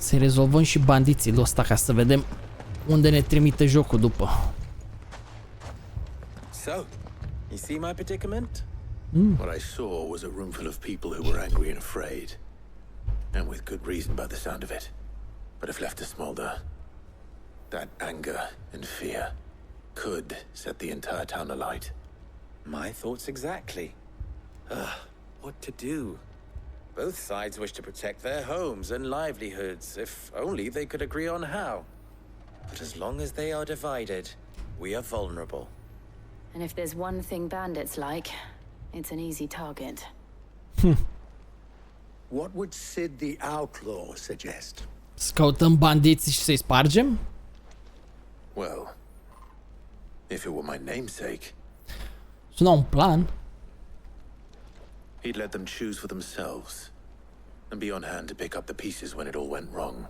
Să rezolvăm și bandiții ăsta ca să vedem unde ne trimite jocul după. So, you see my predicament? What I saw was a room full of people who were angry and afraid. And with good reason by the sound of it. But if left to smolder, that anger and fear could set the entire town alight. My thoughts exactly. What to do? Both sides wish to protect their homes and livelihoods, if only they could agree on how. But as long as they are divided, we are vulnerable. And if there's one thing bandits like, it's an easy target. What would Sid the Outlaw suggest? Să căutăm bandiții și să-i spargem? Well, if it were my namesake, Sună un plan. he'd let them choose for themselves and be on hand to pick up the pieces when it all went wrong.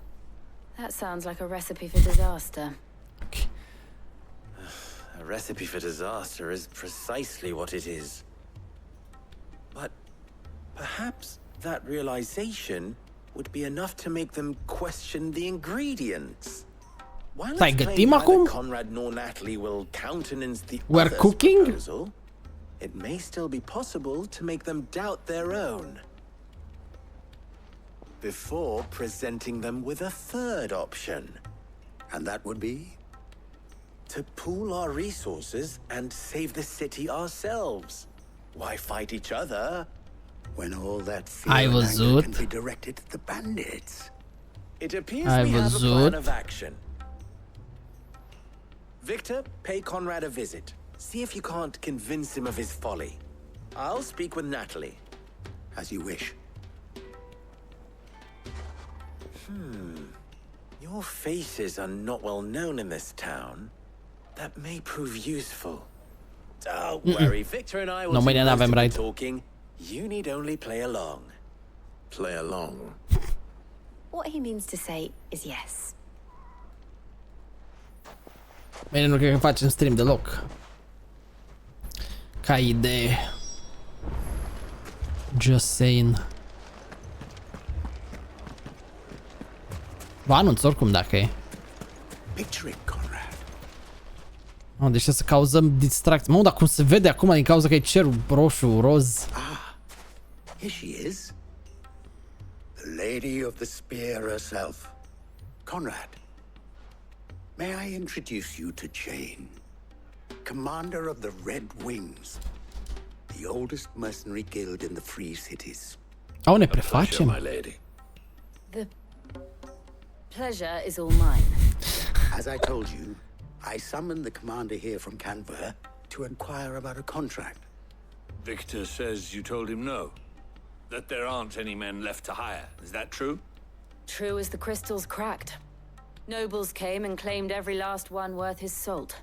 That sounds like a recipe for disaster. Okay. A recipe for disaster is precisely what it is. But perhaps that realization would be enough to make them question the ingredients. While Stai, it's gătim plain acum? neither Conrad nor Natalie will countenance the We're other's cooking? proposal, it may still be possible to make them doubt their own. Before presenting them with a third option. And that would be? To pool our resources and save the city ourselves. Why fight each other When all that fear Ai and anger văzut? can be directed at the bandits. It appears Ai we have a văzut? plan of action. Victor, pay Conrad a visit. See if you can't convince him of his folly. I'll speak with Natalie. As you wish. Your faces are not well known in this town. That may prove useful. Don't worry, Victor and I will No, do mâine most n-avem of the raid. talking. You need only play along. Play along? What he means to say is yes. Bine, nu cred că facem stream deloc. Ca idee. Just saying. Vă anunț oricum dacă e. Picture it, Conrad. Oh, deci să cauzăm distracție. Mă, dar cum se vede acum din cauza că e cerul roșu, roz. Here she is. The Lady of the Spear herself. Conrad. May I introduce you to Jane, commander of the Red Wings, the oldest mercenary guild in the Free Cities. Au, ne Pleasure, prefacem? my lady. The pleasure is all mine. As I told you, I summoned the commander here from Canberra to inquire about a contract. Victor says you told him no. That there aren't any men left to hire. Is that true? True as the crystals cracked. Nobles came and claimed every last one worth his salt.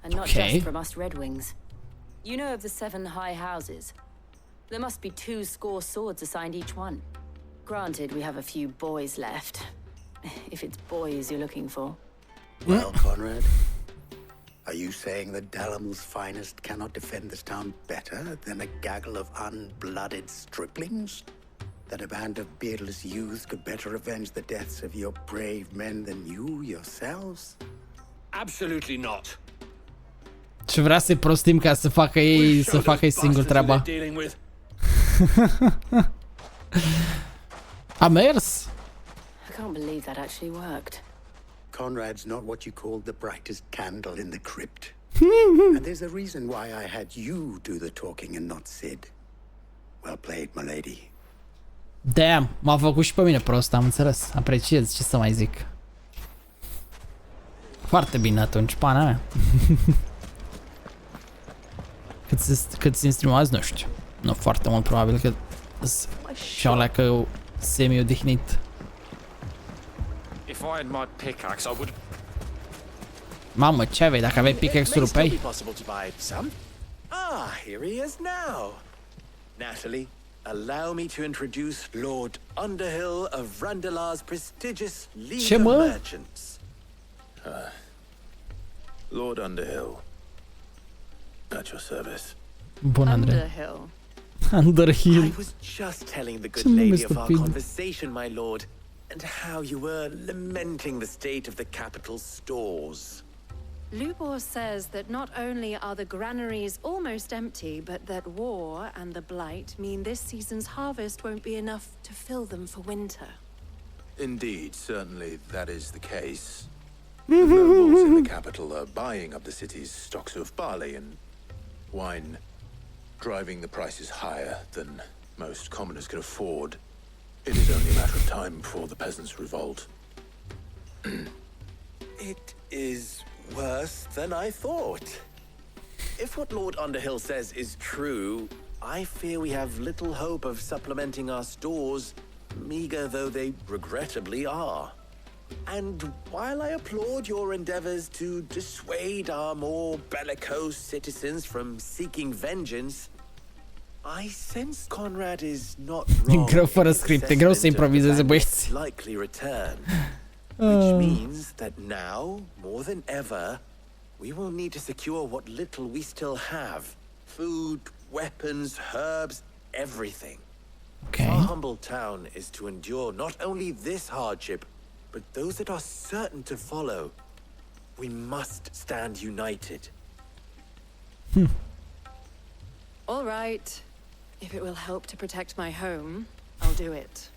And not Okay. just from us Red Wings. You know of the 7 high houses. There must be 2 swords assigned each one. Granted, we have a few boys left. If it's boys you're looking for. Well, Conrad, are you saying that Dalamul's finest cannot defend this town better than a gaggle of unblooded striplings? That a band of beardless youths could better avenge the deaths of your brave men than you yourselves? Absolutely not. Și vrea să-i prostim ca să facă ei, să facă ei singur treaba. Dealing with. A mers? I can't believe that actually worked. Conrad's not what you called the brightest candle in the crypt. And there's a reason why I had you do the talking and not Sid. Well played, my lady. Damn, m-a făcut și pe mine prost, am înțeles. Apreciez, ce să mai zic. Foarte bine atunci, pana mea. Cât țin stream azi, nu știu. Nu foarte mult, probabil că și-au alea că semi-odihnit. If I had my pickaxe, I would. Mamă, ce aveai? Dacă aveai pickaxe-ul pe ei? Ah, here he is now. Natalie, allow me to introduce Lord Underhill of Randalar's prestigious League of Merchants. Lord Underhill, at your service. Bun, Andrei. Underhill. Underhill. I was just telling the good lady of our conversation, my lord. and how you were lamenting the state of the capital's stores. Lubor says that not only are the granaries almost empty, but that war and the blight mean this season's harvest won't be enough to fill them for winter. Indeed, certainly that is the case. The nobles in the capital are buying up the city's stocks of barley and wine, driving the prices higher than most commoners can afford. It is only a matter of time before the peasants revolt. It is worse than I thought. If what Lord Underhill says is true, I fear we have little hope of supplementing our stores, meager though they regrettably are. And while I applaud your endeavors to dissuade our more bellicose citizens from seeking vengeance, I sense Conrad is not wrong. Greu fără script, e greu să improvizeze băieți. Likely return, which means that now, more than ever, we will need to secure what little we still have. Food, weapons, herbs, everything. Okay. Our humble town is to endure not only this hardship, but those that are certain to follow. We must stand united. All right. If it will help to protect my home, I'll do it.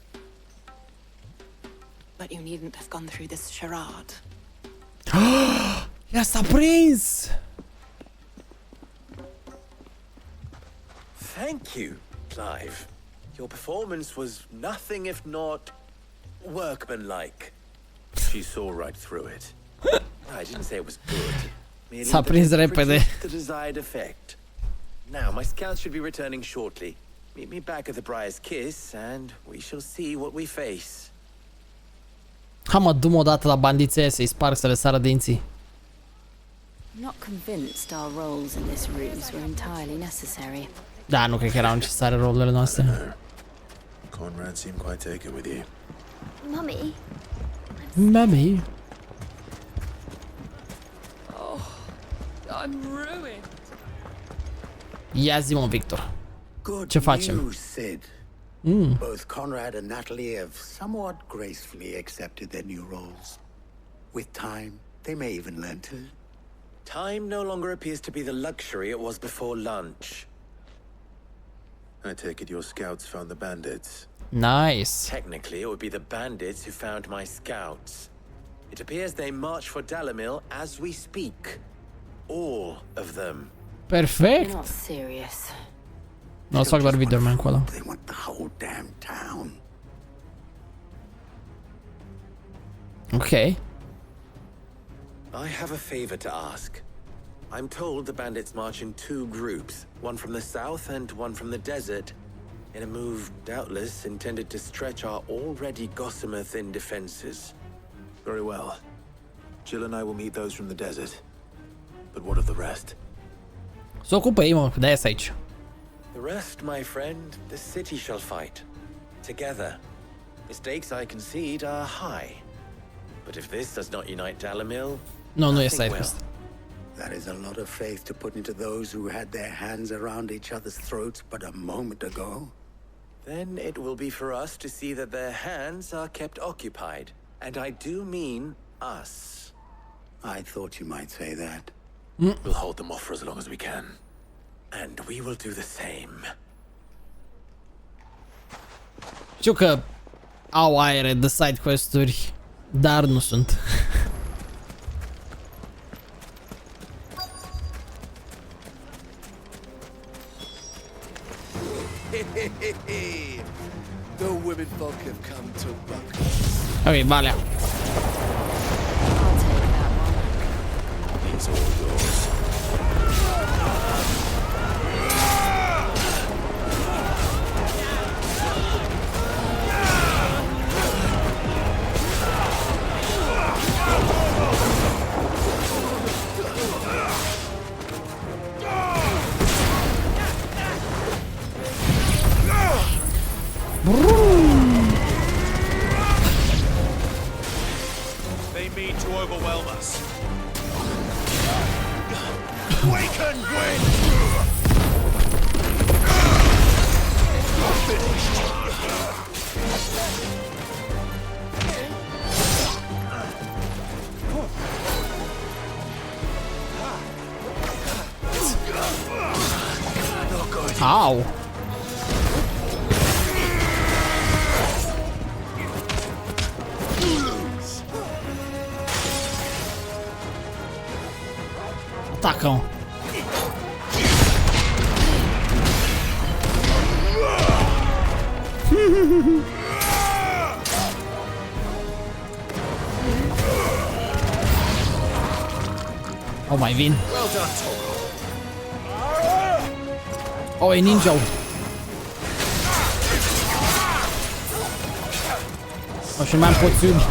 But you needn't have gone through this charade. Ia s-a prins! Thank you, Clive. Your performance was nothing if not workmanlike. She saw right through it. I didn't say it was good. Merely S-a that prins it repede. produced the desired effect. Now, my scouts should be returning shortly. Meet me back at the Briar's Kiss, and we shall see what we face. Ha, mă, du-mă odată la bandiții să-i sparg să le sară dinții. I'm not convinced our roles in this ruse were entirely necessary. Da, nu cred că erau necesare rolurile noastre. Conrad seemed quite taken with you. Mummy, Mami. I'm ruined. Ia zi-mă, Victor. Good Ce facem? news, Sid. Both Conrad and Natalie have somewhat gracefully accepted their new roles. With time, they may even learn to. Time no longer appears to be the luxury it was before lunch. I take it your scouts found the bandits. Nice. Technically, it would be the bandits who found my scouts. It appears they march for Dalamil as we speak. All of them. Perfect. You're not serious. Nu o să fac doar video mai încolo. They want the whole damn town. Ok. I have a favor to ask. I'm told the bandits march in two groups, one from the south and one from the desert, in a move doubtless intended to stretch our already gossamer-thin defenses. Very well. Jill and I will meet those from the desert. But what of the rest? S-o ocupă ei, mă, de-aia sunt aici. The rest, my friend, the city shall fight. Together. The stakes I concede are high. But if this does not unite Dalamil, Nu, nu e nothing side will. quest. That is a lot of faith to put into those who had their hands around each other's throats but a moment ago. Then it will be for us to see that their hands are kept occupied. And I do mean us. I thought you might say that. We'll hold them off for as long as we can. And we will do the same. Știu că au aere de side quest-uri, dar nu sunt. The women folk have come to welcome. Ok, Valea. I'll take that one. He's all yours. They mean to overwhelm us. We can win! Au! Atacă-o! O mai vin. O, e ninja-ul. O, și mai am poțiuni.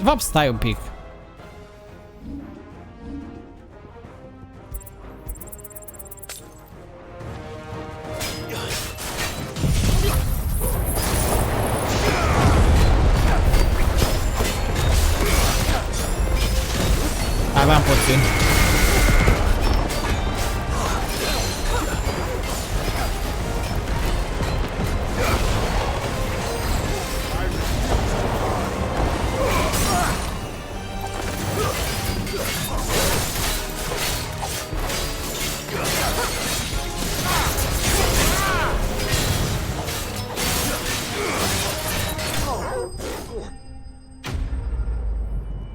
De fapt, stai un pic. Aveam puțin.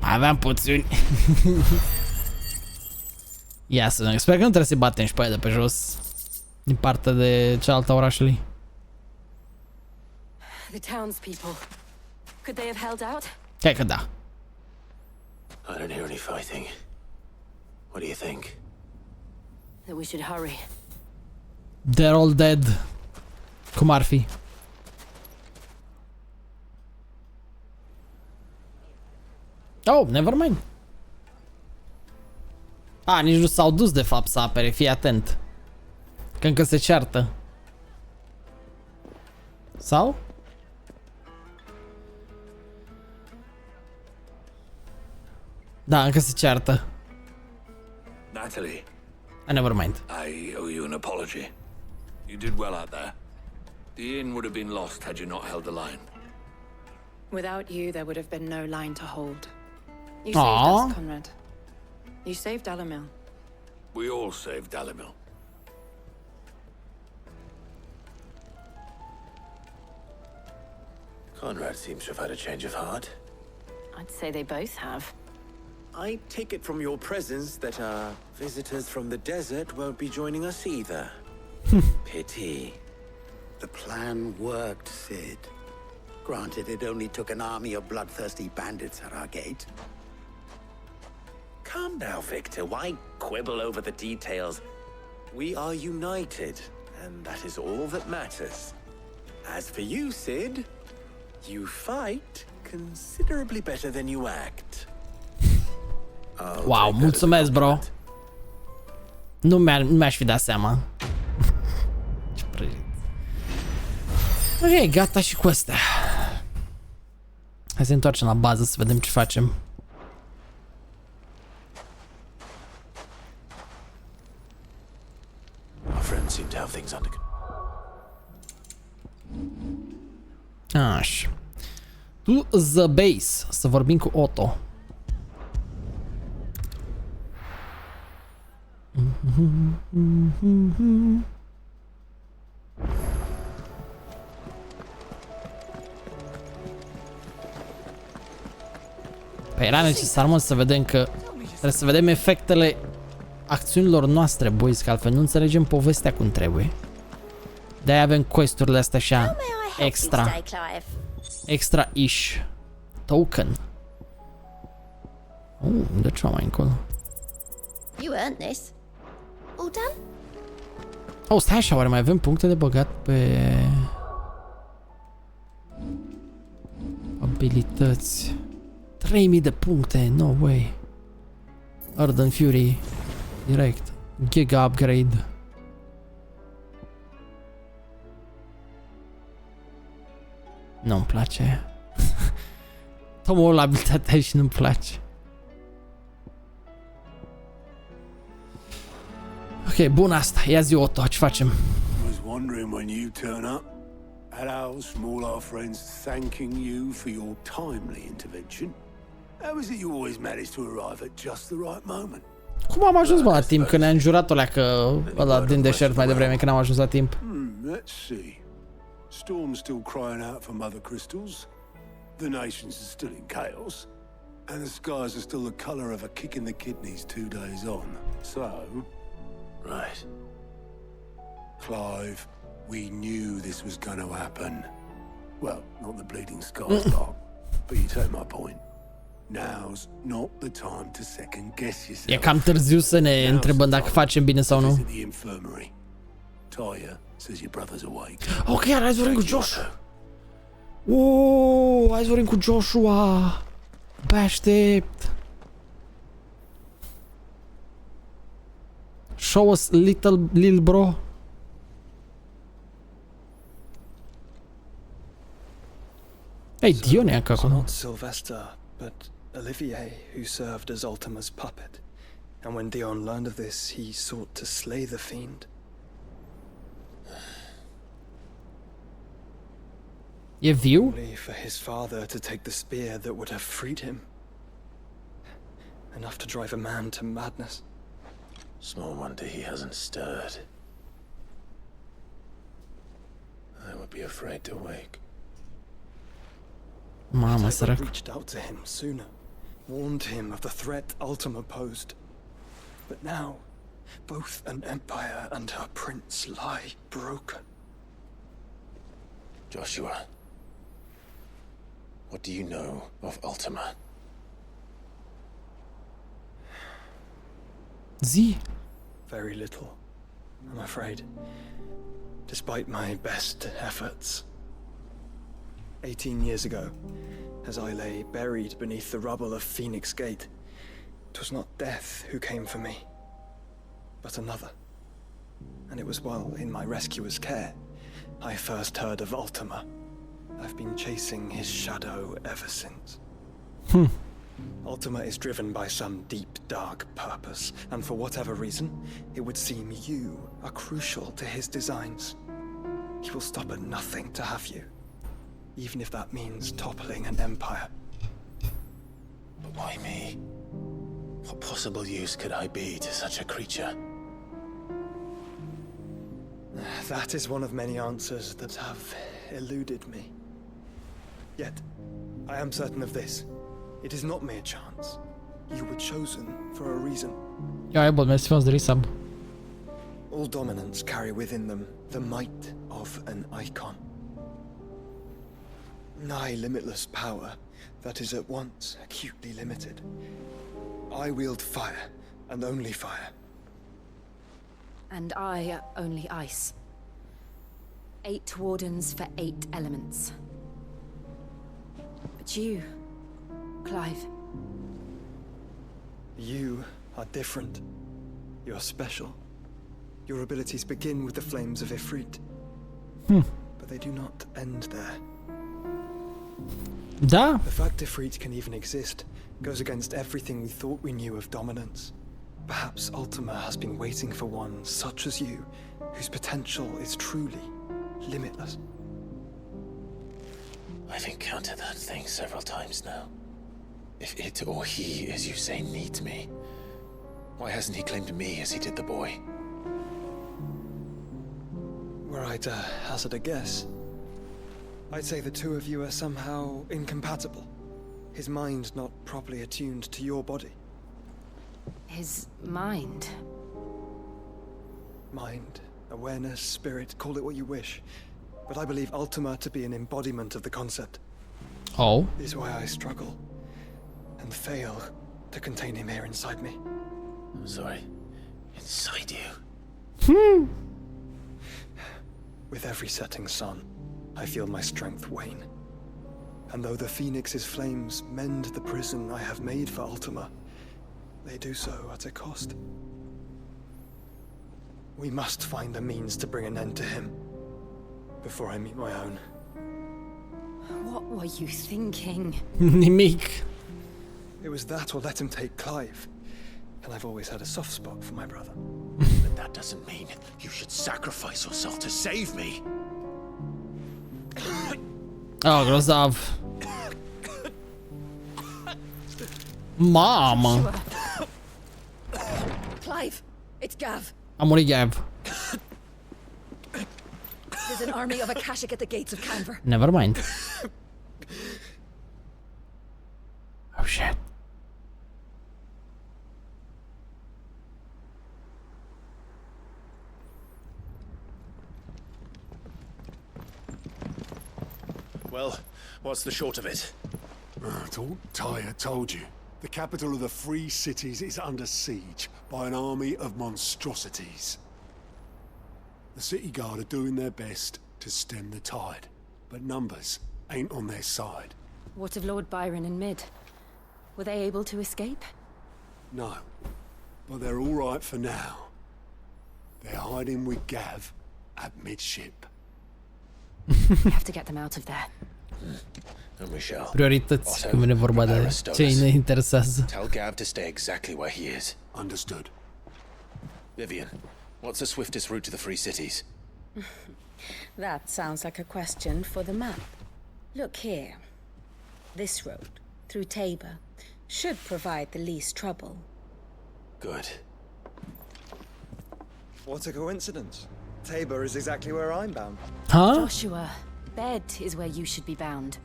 Aveam puțini. Ia să vedem. Sper că nu trebuie să-i batem și pe aia de pe jos. Din partea de cealaltă orașului. The townspeople. Could they have held out? Cred că da. I don't hear any fighting. What do you think? That we should hurry. They're all dead. Cum ar fi? Oh, never mind. A, nici nu s-au dus de fapt să apere, fii atent. Că încă se ceartă. Sau? Da, încă se ceartă. Natalie, Never mind. I owe you an apology. You did well out there. The inn would have been lost had you not held the line. Without you, there would have been no line to hold. You Aww. saved us, Conrad. You saved Alamil. We all saved Dalimil. Conrad seems to have had a change of heart. I'd say they both have. I take it from your presence that our visitors from the desert won't be joining us either. Pity. The plan worked, Sid. Granted, it only took an army of bloodthirsty bandits at our gate. Calm now, Victor. Why quibble over the details? We are united, and that is all that matters. As for you, Sid, you fight considerably better than you act. Wow, mulțumesc, bro. Nu mi-aș fi dat seama. Ce prăjit. Ok, gata și cu astea. Hai să ne întoarcem la bază să vedem ce facem. Our friends seem to have things under control. Așa. To the base. Să vorbim cu Otto. Păi era necesar, mă, să vedem că... Trebuie să vedem efectele acțiunilor noastre, boys, că altfel nu înțelegem povestea cum trebuie. De-aia avem quest-urile astea așa extra. Extra-ish. Token. De ce mai încolo? You earned this. All done? Oh, stai așa, oare mai avem puncte de băgat pe... Abilități. 3000 de puncte, no way. Ardent Fury. Direct. Giga upgrade. Nu-mi place. Tomul la abilitatea și nu-mi place. Ok, bun asta. Ia zi Otto, ce facem? Was wondering when you turn up at our small our friends thanking you for your timely intervention. How is it you always manage to arrive at just the right moment? Cum am ajuns, mă, la timp? Că ne-a înjurat ăla că ăla din deșert mai devreme, când am ajuns la timp. Let's see. Storm's still crying out for mother crystals. The nations are still in chaos. And the skies are still the color of a kick in the kidneys 2 days on. So... Right. Clive, we knew this was gonna happen. Well, not the bleeding scars part, but you take my point. Now's not the time to second guess yourself. E cam târziu să ne întrebăm dacă facem bine sau nu. The infirmary. Taya says your brother's awake. Ok, iar hai să vorbim cu Joshua. Hai să vorbim cu Joshua. Bă, aștept. Show us little bro. Hey, Dion e încă acolo. Not Sylvester, but Olivier, who served as Ultima's puppet. And when Dion learned of this, he sought to slay the fiend. E viu? Only for his father to take the spear that would have freed him. Enough to drive a man to madness. Small wonder he hasn't stirred. I would be afraid to wake. Mama, I sărac. reached out to him sooner, warned him of the threat Ultima posed. But now, both an empire and her prince lie broken. Joshua, what do you know of Ultima? Zi. Very little, I'm afraid, despite my best efforts. 18 years ago, as I lay buried beneath the rubble of Phoenix Gate, it was not death who came for me, but another. And it was while in my rescuer's care I first heard of Ultima. I've been chasing his shadow ever since. Ultima is driven by some deep, dark purpose, and for whatever reason, it would seem you are crucial to his designs. He will stop at nothing to have you, even if that means toppling an empire. But why me? What possible use could I be to such a creature? That is one of many answers that have eluded me. Yet, I am certain of this. It is not mere chance. You were chosen for a reason. Ja, bol, mersi frumos de resub. All dominants carry within them the might of an icon. Nigh limitless power that is at once acutely limited. I wield fire, and only fire. And I only ice. 8 wardens for 8 elements. But you, Clive. You are different. You're special. Your abilities begin with the flames of Ifrit. But they do not end there. Da? The fact Ifrit can even exist goes against everything we thought we knew of dominance. Perhaps Ultima has been waiting for one such as you, whose potential is truly limitless. I've encountered that thing several times now. If it or he, as you say, needs me, why hasn't he claimed me as he did the boy? Were I to hazard a guess, I'd say the two of you are somehow incompatible. His mind not properly attuned to your body. His mind. Mind, awareness, spirit, call it what you wish. But I believe Ultima to be an embodiment of the concept. Oh. This is why I struggle and fail to contain him here inside me. I'm sorry. Inside you? With every setting sun, I feel my strength wane. And though the Phoenix's flames mend the prison I have made for Ultima, they do so at a cost. We must find a means to bring an end to him before I meet my own. What were you thinking? Nimic. It was that or let him take Clive. And I've always had a soft spot for my brother. But that doesn't mean you should sacrifice yourself to save me. Oh, grozav. Mamă. Clive, it's Gav. A murit Gav. There's an army of Akashic at the gates of Canver. Never mind. Oh shit. Well, what's the short of it? I thought Tyre told you. The capital of the Free Cities is under siege by an army of monstrosities. The city guard are doing their best to stem the tide, but numbers ain't on their side. What of Lord Byron and Mid? Were they able to escape? No, but they're all right for now. They're hiding with Gav at midship. We have to get them out of there. And we shall. Priorități când vine vorba de ce ne interesează. Tell Gav to stay exactly where he is. Understood. Vivian, what's the swiftest route to the Free Cities? That sounds like a question for the map. Look here. This road, through Tabor, should provide the least trouble. Good. What a coincidence. Tabor is exactly where I'm bound. Huh? Joshua, bed is where you should be bound.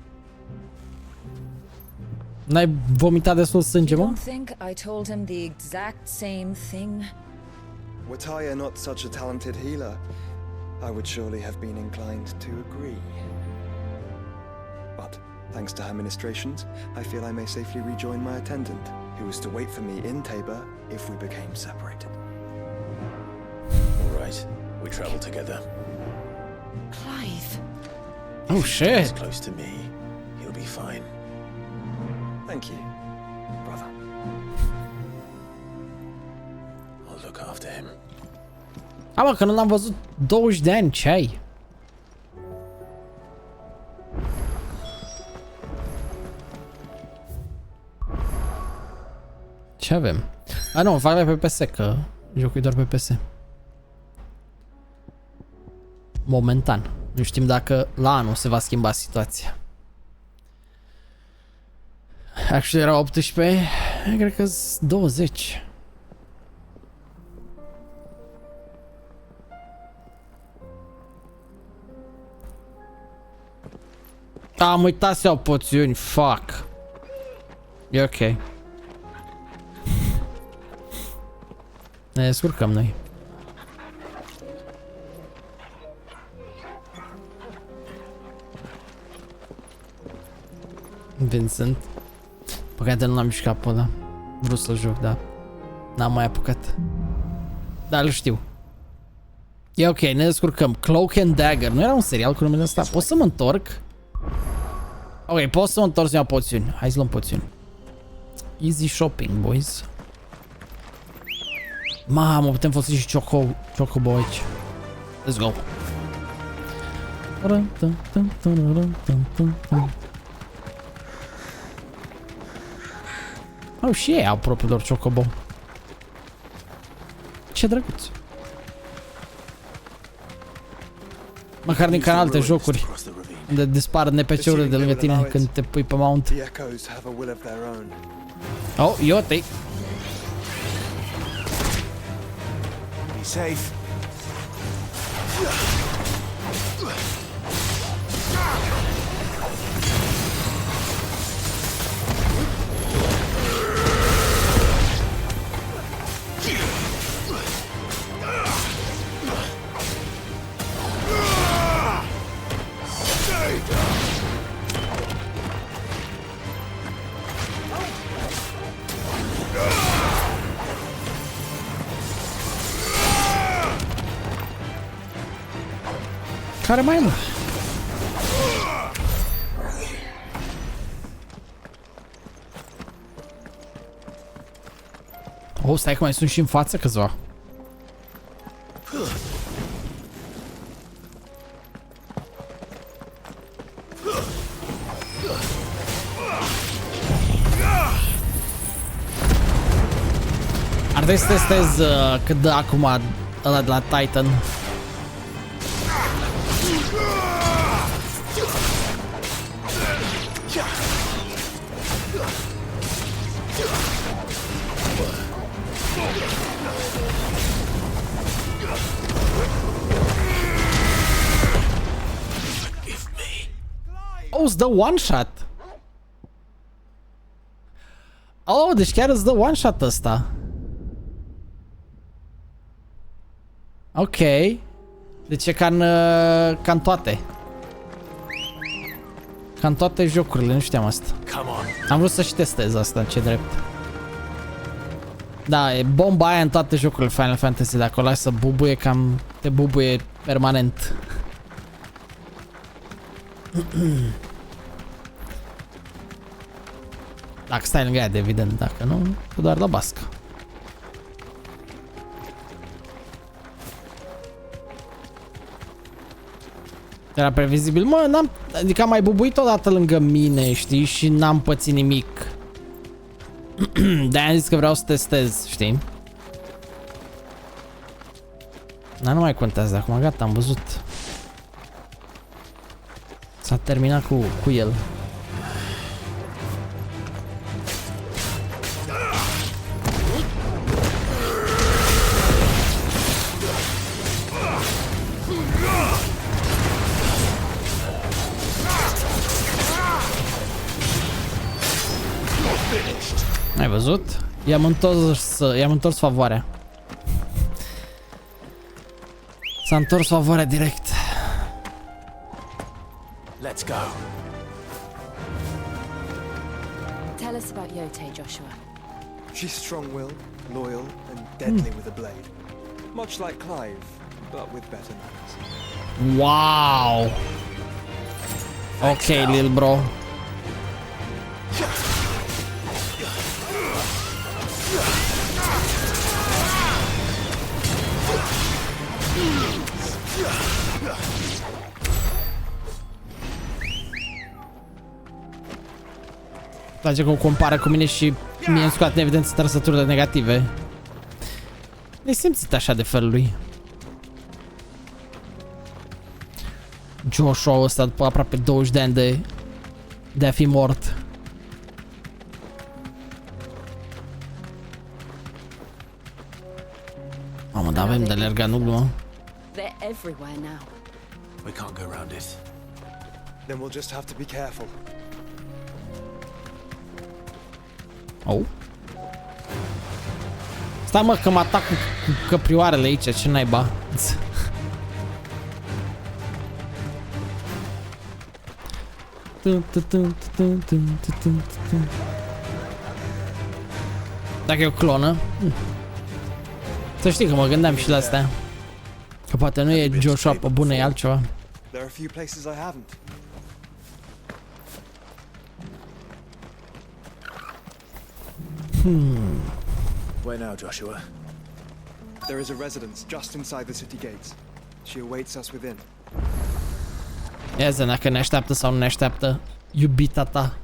N-ai vomitat destul sânge, You mă? don't think I told him the exact same thing? Were Tyre not such a talented healer, I would surely have been inclined to agree. But, thanks to her ministrations, I feel I may safely rejoin my attendant, who was to wait for me in Tabor if we became separated. All right, we travel together. Clive. Oh shit. He's close to me. He'll be fine. Thank you, brother. I'll look after him. A, mă, că nu l-am văzut 20 de ani, ce ai? Ce avem? A, nu, fac pe PS, că jocul e doar pe PS. Momentan. Nu știm dacă la anul se va schimba situația. Actually era 18, cred că 20. Am uitat să iau poțiuni, fuck. E ok. Ne descurcăm noi. Vincent. Păcate nu l-am mișcat pe ăla. Vreau să-l joc, dar n-am mai apucat. Dar îl știu. E ok, ne descurcăm. Cloak and Dagger. Nu era un serial cu numele ăsta? Pot să mă întorc? Ok, pot să mă întorc să iau poțiuni. Hai să luăm poțiuni. Easy shopping, boys. Mamă, putem folosi și Chocobo aici. Let's go. Au și ei au propriul lor Chocobo. Ce drăguț. Măcar din ca în alte jocuri unde dispar NPC-urile de lângă tine când te pui pe mount. Oh, iote. Be safe. Care mai mă? Oh, stai că mai sunt și în față câțiva. Ar trebui să testez cât dă acum ăla de la Titan. Oh, îți dă one shot. Oh, deci chiar îți dă one shot ăsta. Ok. Deci e ca în toate. Ca în toate jocurile, nu știam asta. Am vrut să și testez asta, ce drept. Da, e bomba aia în toate jocurile Final Fantasy. Dacă o lași să bubuie, cam te bubuie permanent. Dacă stai lângă ea, de evident, dacă nu, doar la bască. Era previzibil, mă, n-am, adică am mai bubuit odată lângă mine, știi, și n-am pățit nimic. De-aia am zis că vreau să testez, știi? Dar nu mai contează, acum gata, am văzut. S-a terminat cu el. Ai văzut? I-am întors favoarea. S-a întors favoarea direct. Let's go. Tell us about Yote, Joshua. She's strong-willed, loyal, and deadly with a blade. Much like Clive, but with better manners. Wow. Okay, little bro. Place cum compară cu mine și mie îmi scoate în evidență trăsăturile negative. Ne simțit așa de felul lui. Joshua ăsta după aproape 20 de ani de a fi mort. Mamă, dar avem de alergat, nu glumă? They're everywhere now. We can't go around it. Then we'll just have to be careful. Oh. Stai mă că mă atac cu căprioarele aici, ce naiba. Dacă e o clonă. Să știi că mă gândeam și la astea. Că poate nu e Joshua pe bună, e altceva. There are a few places I haven't. Where now, Joshua? There is a residence just inside the city gates. She awaits us within. Ia zi, dacă ne așteaptă sau nu ne așteaptă iubita ta.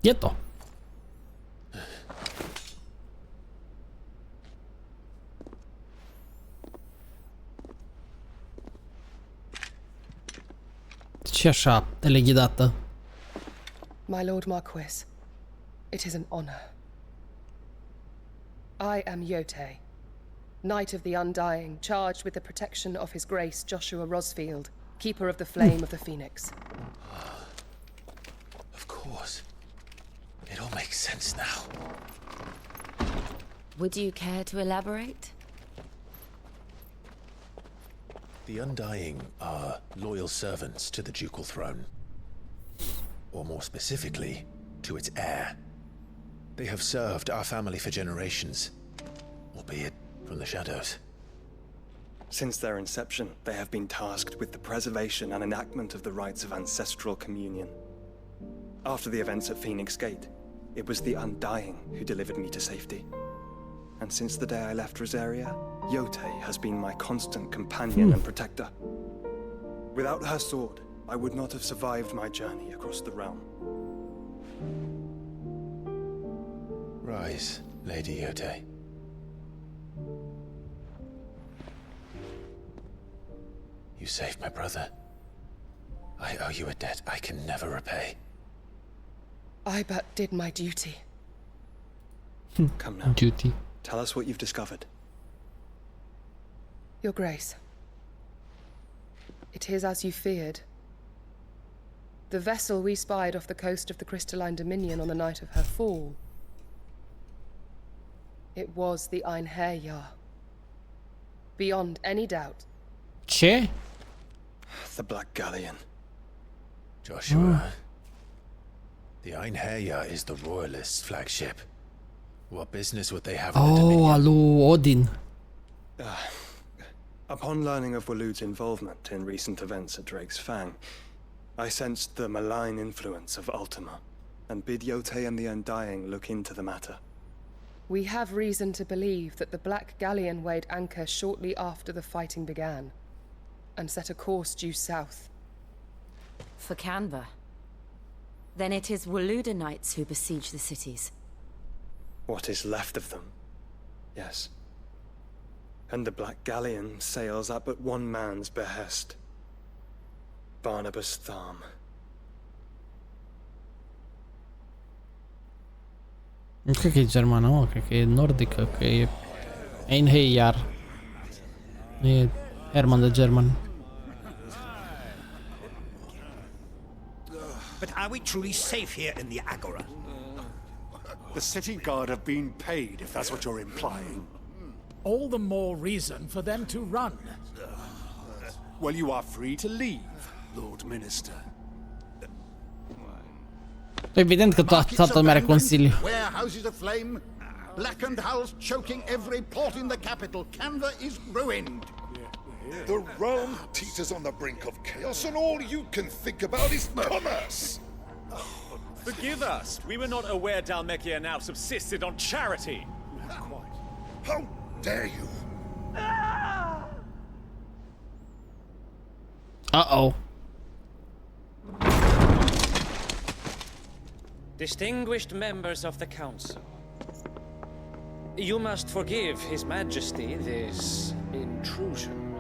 Quieto. Ce așa teleghidată? My Lord Marquis, it is an honor. I am Yote, Knight of the Undying, charged with the protection of His Grace Joshua Rosfield, Keeper of the Flame of the Phoenix. Of course. It all makes sense now. Would you care to elaborate? The Undying are loyal servants to the ducal throne. Or more specifically, to its heir. They have served our family for generations, albeit from the shadows. Since their inception, they have been tasked with the preservation and enactment of the rites of ancestral communion. After the events at Phoenix Gate, it was the Undying who delivered me to safety. And since the day I left Rosaria, Yote has been my constant companion and protector. Without her sword, I would not have survived my journey across the realm. Rise, Lady Yote. You saved my brother. I owe you a debt I can never repay. I but did my duty. Come now. Duty. Tell us what you've discovered. Your Grace. It is as you feared. The vessel we spied off the coast of the Crystalline Dominion on the night of her fall. It was the Einherjar. Beyond any doubt. Ce? The Black Galleon. Joshua. The Einherjar is the Royalists' flagship. What business would they have in the Dominion? Alu Odin. Upon learning of Waloed's involvement in recent events at Drake's Fang, I sensed the malign influence of Ultima, and bid Yote and the Undying look into the matter. We have reason to believe that the Black Galleon weighed anchor shortly after the fighting began, and set a course due south. For Canva. Then it is Waloeda knights who besiege the cities. What is left of them, yes. And the Black Galleon sails at but one man's behest. Barnabas Tharm. Nu cred că e germană, mă, cred că e nordică, că e Einherjar. E Herman de German. But are we truly safe here in the Agora? The city guard have been paid, if that's what you're implying. All the more reason for them to run. Well, you are free to leave, Lord Minister. Evident că toată lumea are consiliu. Warehouses aflame, blackened hulls choking every port in the capital. Canva is ruined. The realm teeters on the brink of chaos, and all you can think about is commerce. Forgive us. We were not aware Dhalmekia now subsisted on charity. How dare you? Uh-oh. Distinguished members of the Council, you must forgive His Majesty this intrusion.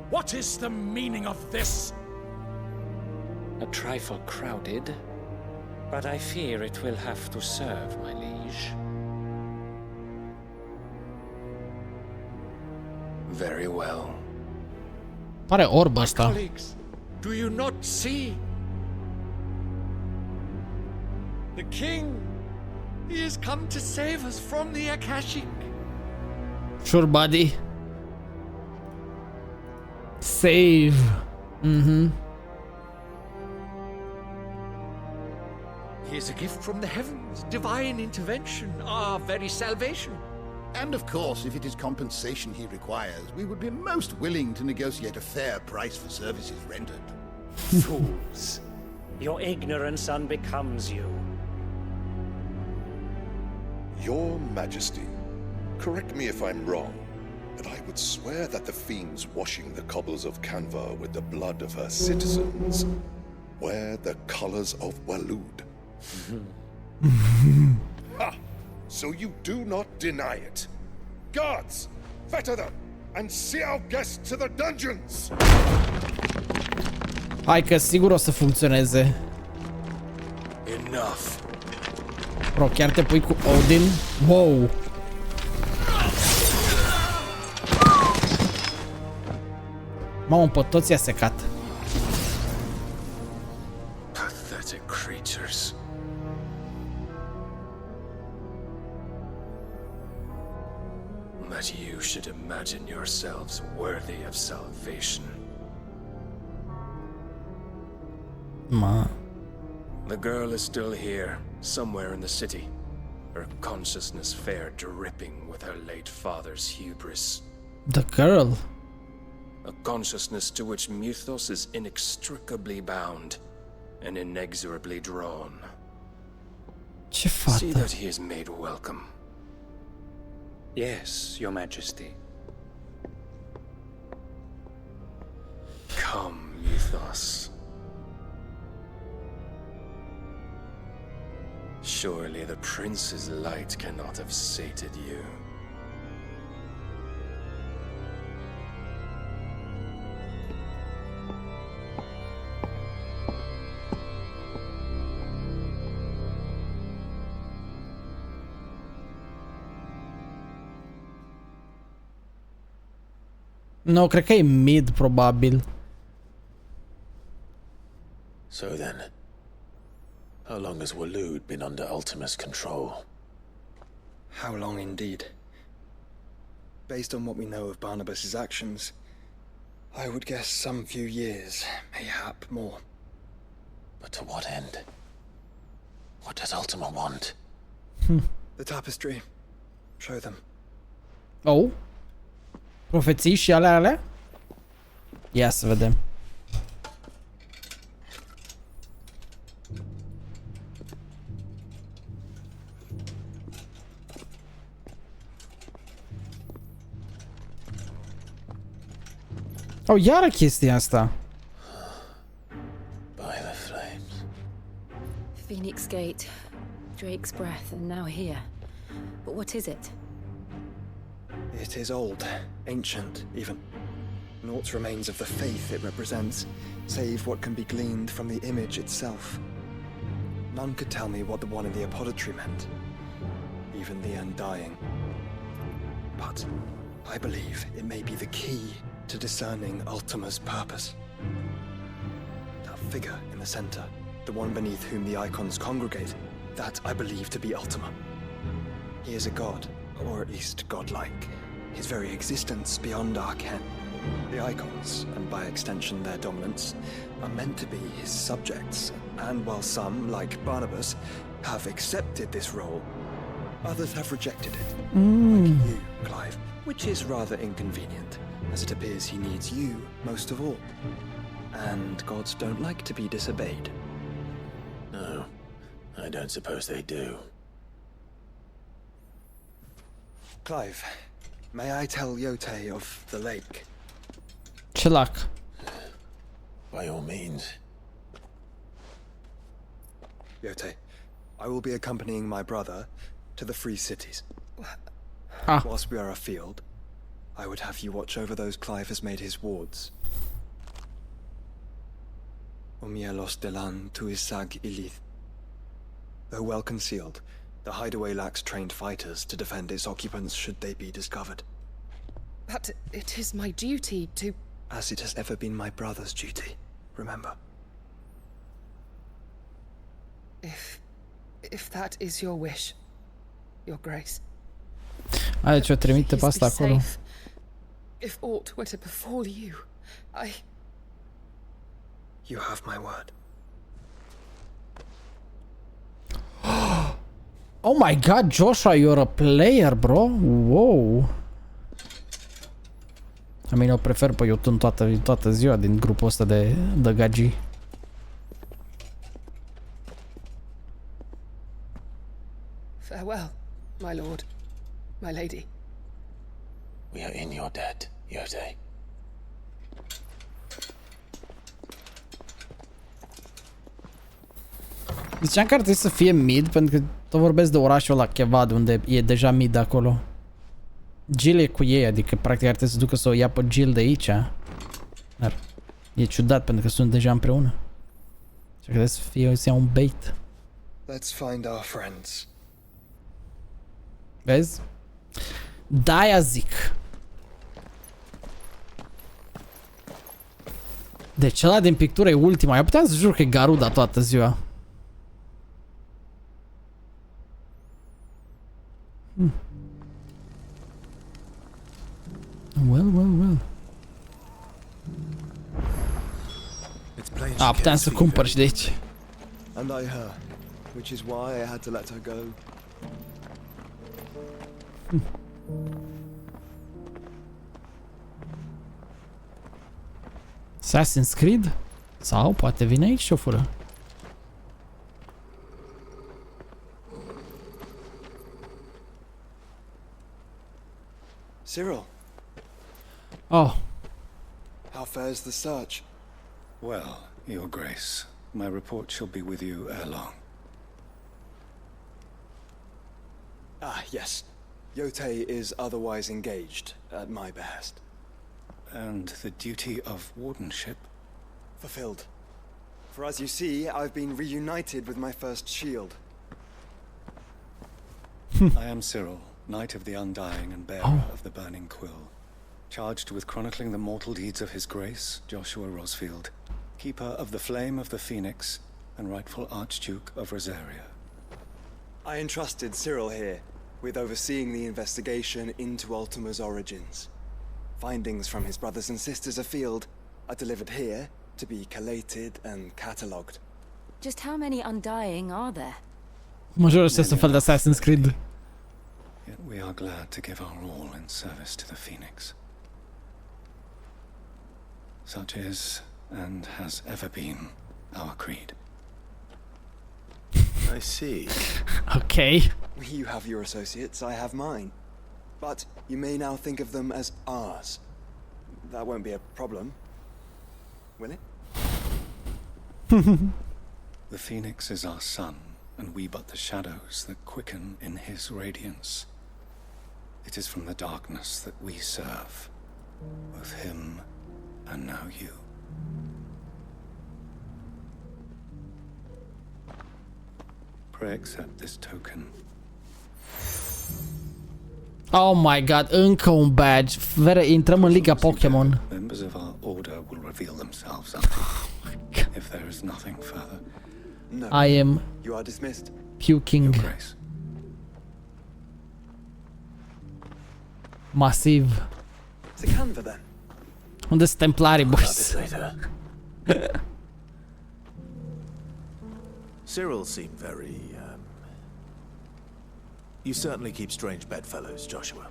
What is the meaning of this? A trifle crowded, but I fear it will have to serve, my liege. Very well. Pare orb ăsta. Colleagues, do you not see? The king, he has come to save us from the Akashic. Sure, buddy. Save. He is a gift from the heavens, divine intervention, our very salvation. And of course, if it is compensation he requires, we would be most willing to negotiate a fair price for services rendered. Fools. Your ignorance unbecomes you. Your Majesty, correct me if I'm wrong, but I would swear that the fiends washing the cobbles of Canva with the blood of her citizens wear the colors of Waloed. Ha! So you do not deny it. Guards, fetter them and see our guests to the dungeons. Hai că sigur o să funcționeze. Enough. Bro, chiar te pui cu Odin? Wow. Mamă, pe toți i-a secat. Pathetic creatures. that you should imagine yourselves worthy of salvation. Ma. The girl is still here, somewhere in the city. Her consciousness fair dripping with her late father's hubris. The girl? A consciousness to which Mythos is inextricably bound and inexorably drawn. Ce fată? See that he is made welcome. Yes, Your Majesty. Come, Mythos. Surely the prince's light cannot have sated you. Nu, cred că e mid, probabil. So then, how long has Waloed been under Ultima's control? How long indeed? Based on what we know of Barnabas's actions, I would guess some few years, mayhap more. But to what end? What does Ultima want? The tapestry. Show them. Oh? Profeții și alea? Ia să vedem. Oh, iară chestia asta. By the flames. Phoenix Gate, Drake's Breath, and now here. But what is it? It is old, ancient, even. Naught remains of the faith it represents, save what can be gleaned from the image itself. None could tell me what the one in the apothecary meant, even the undying. But I believe it may be the key to discerning Ultima's purpose. That figure in the center, the one beneath whom the icons congregate, that I believe to be Ultima. He is a god, or at least godlike, his very existence beyond our ken. The icons, and by extension their dominance, are meant to be his subjects, and while some, like Barnabas, have accepted this role, others have rejected it, like you, Clive, which is rather inconvenient, as it appears he needs you most of all. And gods don't like to be disobeyed. No, I don't suppose they do. Clive, may I tell Yote of the lake? Ce lac? By all means. Yote, I will be accompanying my brother to the Free Cities. Whilst we are afield, I would have you watch over those Clive has made his wards. Umielos delan tuisag ilith. Though well concealed, the hideaway lacks trained fighters to defend its occupants should they be discovered. But it is my duty to... As it has ever been my brother's duty, remember. If that is your wish, your grace. Deci o trimite pe asta acolo. If aught were to befall you, You have my word. Oh my god, Joshua, you're a player, bro. Wow. I mean, o prefer pe YouTube toată ziua din grupul ăsta de gagi. Farewell, my lord, my lady. We are in your debt, Yote. Ziceam că ar trebui să fie mid, pentru că tot vorbesc de orașul ăla Kevad, unde e deja mid acolo. Jill e cu ei, adică practic ar trebui să ducă să o ia pe Jill de aici. Dar e ciudat pentru că sunt deja împreună. Și că trebuie să fie să ia un bait. Let's find our friends. Vezi? De-aia zic. Deci ăla din pictură e ultima. Eu puteam să jur că e Garuda toată ziua. Well. Puteam să cumpăr și de aici. And I her, which is why I had to let her go. Assassin's Creed? Sau poate vine aici și o fură. Cyril. Oh. How fares the search? Well, Your Grace, my report shall be with you ere long. Ah, yes. Yote is otherwise engaged, at my behest. And the duty of wardenship? Fulfilled. For as you see, I've been reunited with my first shield. I am Cyril, Knight of the Undying and bearer of the Burning Quill, charged with chronicling the mortal deeds of His Grace, Joshua Rosfield, keeper of the Flame of the Phoenix and rightful Archduke of Rosaria. I entrusted Cyril here with overseeing the investigation into Ultima's origins. Findings from his brothers and sisters afield are delivered here to be collated and catalogued. Just how many Undying are there? Majorul este un fel de Assassin's Creed. Yet we are glad to give our all in service to the Phoenix. Such is, and has ever been, our creed. I see. Okay. You have your associates, I have mine. But you may now think of them as ours. That won't be a problem, will it? The Phoenix is our sun, and we but the shadows that quicken in his radiance. It is from the darkness that we serve, both him and now you. Pray accept this token. Oh my god, încă un badge. Intrăm în Liga Pokémon. Members of our order will reveal themselves unto you. If there is nothing further. No. I am You are dismissed. puking. Your Grace. Masiv. To Canva then. Unde sunt templarii, boys? Cyril seemed very, You certainly keep strange bedfellows, Joshua.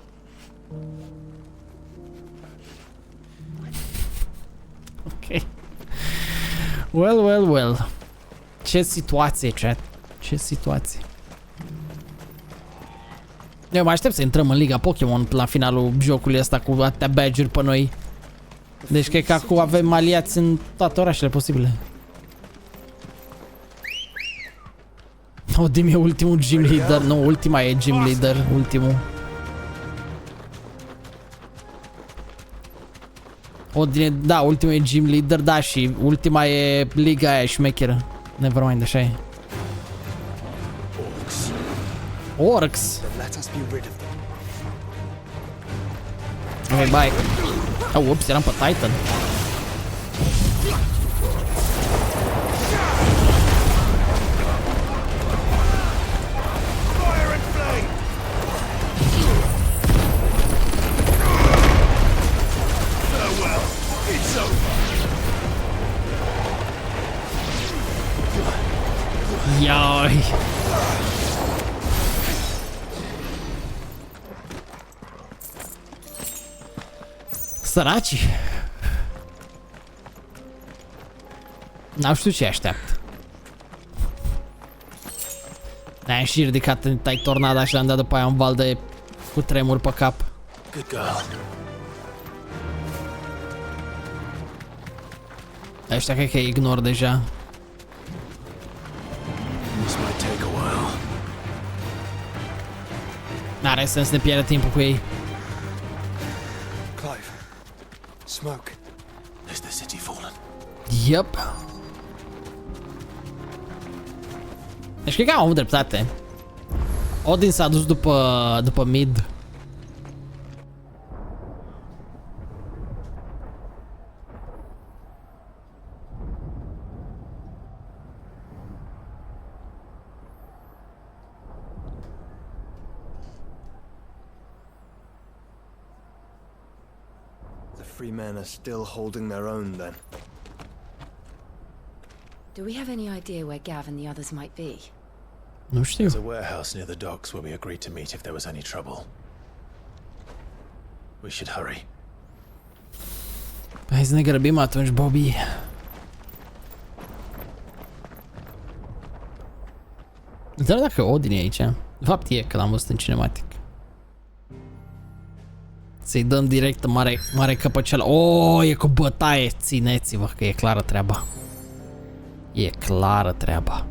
Ok. Well. Ce situație, chat. Ce situație. Eu mă aștept să intrăm în Liga Pokémon la finalul jocului ăsta cu atâtea badge-uri pe noi. Deci cred că acum avem aliați în toate orașele posibile. Odin e ultimul gym leader. Nu, ultima e gym leader. Ultimul. Odin e, da, ultimul e gym leader, da, și ultima e liga aia șmecheră. Nevermind, așa e. Orcs. Ok, bye. Oh, ups, eram pe Titan. Ioi. Săraci. N-au știut ce așteaptă. Ne-am și ridicat în tai tornada și l-am dat după aia un val de cutremur pe cap. Good girl. Ăștia cred că ignor deja. This might take a while. N-are sens să ne pierde timpul cu ei. Clive. Smoke. Is the city fallen? Yep. Deci cred că am avut dreptate. Odin s-a dus după mid. free men are still holding their own then. Do we have any idea where Gav and the others might be? Nu știu. There's a warehouse near the docks where we agreed to meet if there was any trouble. We should hurry. Hai să ne grăbim atunci, Bobby. Dar dacă Odin e aici, de fapt e, că l-am văzut în cinematic. Să-i dăm direct mare căpăceală. Oh, e cu bătaie, țineți-vă că e clară treaba. E clară treaba.